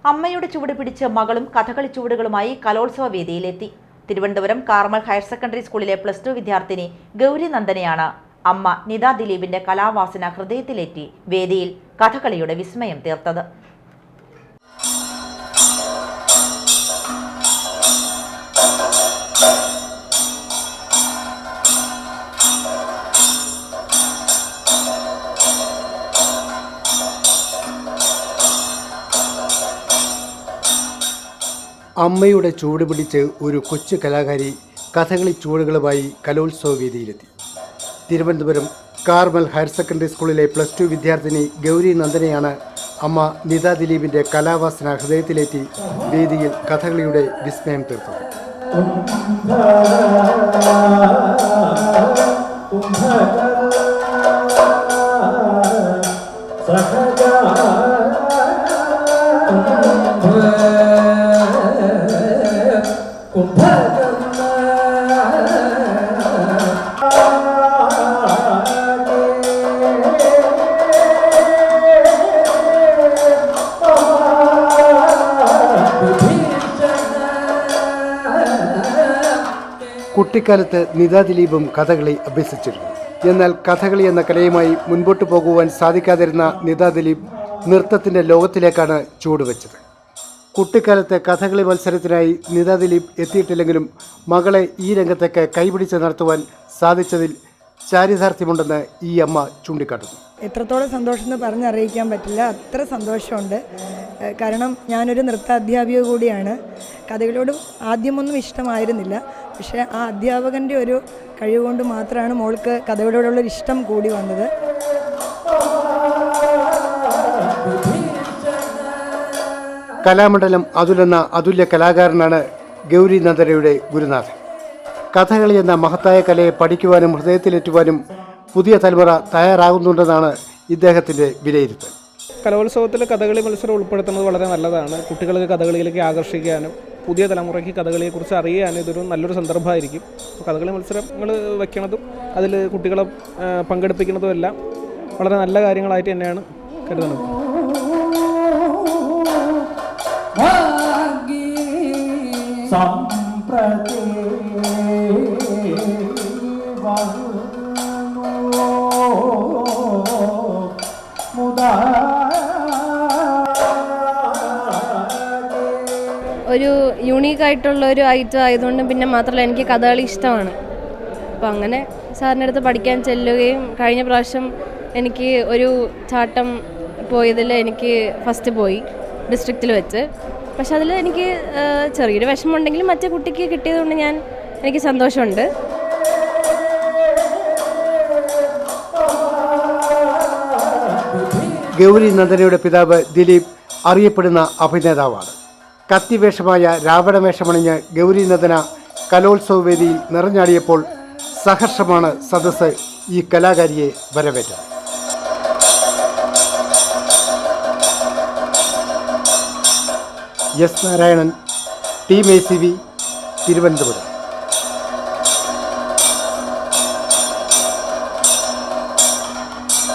അമ്മയുടെ ചുവട് പിടിച്ച് മകളും കഥകളി ചുവടുകളുമായി കലോത്സവ വേദിയിലെത്തി. തിരുവനന്തപുരം കാർമൽ ഹയർ സെക്കൻഡറി സ്കൂളിലെ +2 വിദ്യാർത്ഥിനി ഗൗരി നന്ദനയാണ് അമ്മ നിത ദിലീപിന്റെ കലാവാസന ഹൃദയത്തിലേറ്റി വേദിയിൽ കഥകളിയുടെ വിസ്മയം തീർത്തത്. അമ്മയുടെ ചൂട് പിടിച്ച് ഒരു കൊച്ചു കലാകാരി കഥകളി ചുവടുകളുമായി കലോത്സവ വേദിയിലെത്തി. തിരുവനന്തപുരം കാർമൽ ഹയർ സെക്കൻഡറി സ്കൂളിലെ +2 വിദ്യാർത്ഥിനി ഗൗരി നന്ദനയാണ് അമ്മ നിത ദിലീപിന്റെ കലാവാസന ഹൃദയത്തിലേറ്റി വേദിയിൽ കഥകളിയുടെ വിസ്മയം തീർത്തത്. കുട്ടിക്കാലത്ത് നിത ദിലീപും കഥകളി അഭ്യസിച്ചിരുന്നു. എന്നാൽ കഥകളി എന്ന കലയുമായി മുൻപോട്ട് പോകുവാൻ സാധിക്കാതിരുന്ന നിത ദിലീപ് നൃത്തത്തിൻ്റെ ലോകത്തിലേക്കാണ് ചുവടുവെച്ചത്. കുട്ടിക്കാലത്തെ കഥകളി മത്സരത്തിനായി നിത ദിലീപ് എത്തിയിട്ടില്ലെങ്കിലും മകളെ ഈ രംഗത്തേക്ക് കൈപിടിച്ച് നടത്തുവാൻ സാധിച്ചതിൽ ചാരിതാർത്ഥ്യമുണ്ടെന്ന് ഈ അമ്മ ചൂണ്ടിക്കാട്ടുന്നു. എത്രത്തോളം സന്തോഷം എന്ന് പറഞ്ഞറിയിക്കാൻ പറ്റില്ല, അത്ര സന്തോഷമുണ്ട്. കാരണം ഞാനൊരു നൃത്ത അധ്യാപിക കൂടിയാണ്. കഥകളോട് ആദ്യമൊന്നും ഇഷ്ടമായിരുന്നില്ല, പക്ഷേ ആ അധ്യാപകൻ്റെ ഒരു കഴിവുകൊണ്ട് മാത്രമാണ് മോൾക്ക് കഥകളോടുള്ളൊരു ഇഷ്ടം കൂടി വന്നത്. കലാമണ്ഡലം അതുലെന്ന അതുല്യ കലാകാരനാണ് ഗൗരി നന്ദനയുടെ ഗുരുനാഥൻ. കഥകളി എന്ന മഹത്തായ കലയെ പഠിക്കുവാനും ഹൃദയത്തിലേറ്റുവാനും പുതിയ തലമുറ തയ്യാറാകുന്നുണ്ടെന്നാണ് ഇദ്ദേഹത്തിൻ്റെ വിലയിരുത്തൽ. കലോത്സവത്തിൽ കഥകളി മത്സരം ഉൾപ്പെടുത്തുന്നത് വളരെ നല്ലതാണ്. കുട്ടികൾക്ക് കഥകളിയിലേക്ക് ആകർഷിക്കാനും പുതിയ തലമുറയ്ക്ക് കഥകളിയെക്കുറിച്ച് അറിയാനും ഇതൊരു നല്ലൊരു സന്ദർഭമായിരിക്കും. കഥകളി മത്സരങ്ങൾ വയ്ക്കുന്നതും അതിൽ കുട്ടികളെ പങ്കെടുപ്പിക്കുന്നതും എല്ലാം വളരെ നല്ല കാര്യങ്ങളായിട്ട് തന്നെയാണ് കരുതുന്നത്. ഒരു യൂണീക്കായിട്ടുള്ള ഒരു ഐറ്റം ആയതുകൊണ്ട് പിന്നെ മാത്രമല്ല എനിക്ക് കഥകളി ഇഷ്ടമാണ്. അപ്പോൾ അങ്ങനെ സാറിൻ്റെ അടുത്ത് പഠിക്കാൻ ചെല്ലുകയും കഴിഞ്ഞ പ്രാവശ്യം എനിക്ക് ഒരു ചാട്ടം പോയതിൽ എനിക്ക് ഫസ്റ്റ് പോയി ഡിസ്ട്രിക്റ്റിൽ വെച്ച്. പക്ഷെ അതിൽ എനിക്ക് ചെറിയൊരു വിഷമമുണ്ടെങ്കിലും മറ്റേ കുട്ടിക്ക് കിട്ടിയതുകൊണ്ട് എനിക്ക് സന്തോഷമുണ്ട്. ഗൗരി നന്ദനയുടെ പിതാവ് ദിലീപ് അറിയപ്പെടുന്ന അഭിനേതാവാണ്. കത്തിവേഷമായ രാവണവേഷമണിഞ്ഞ് ഗൗരി നന്ദന കലോത്സവ വേദിയിൽ നിറഞ്ഞാടിയപ്പോൾ സഹർഷമാണ് സദസ്സ് ഈ കലാകാരിയെ വരവേറ്റത്. S Narayanan, team ACV, Thiruvananthapuram.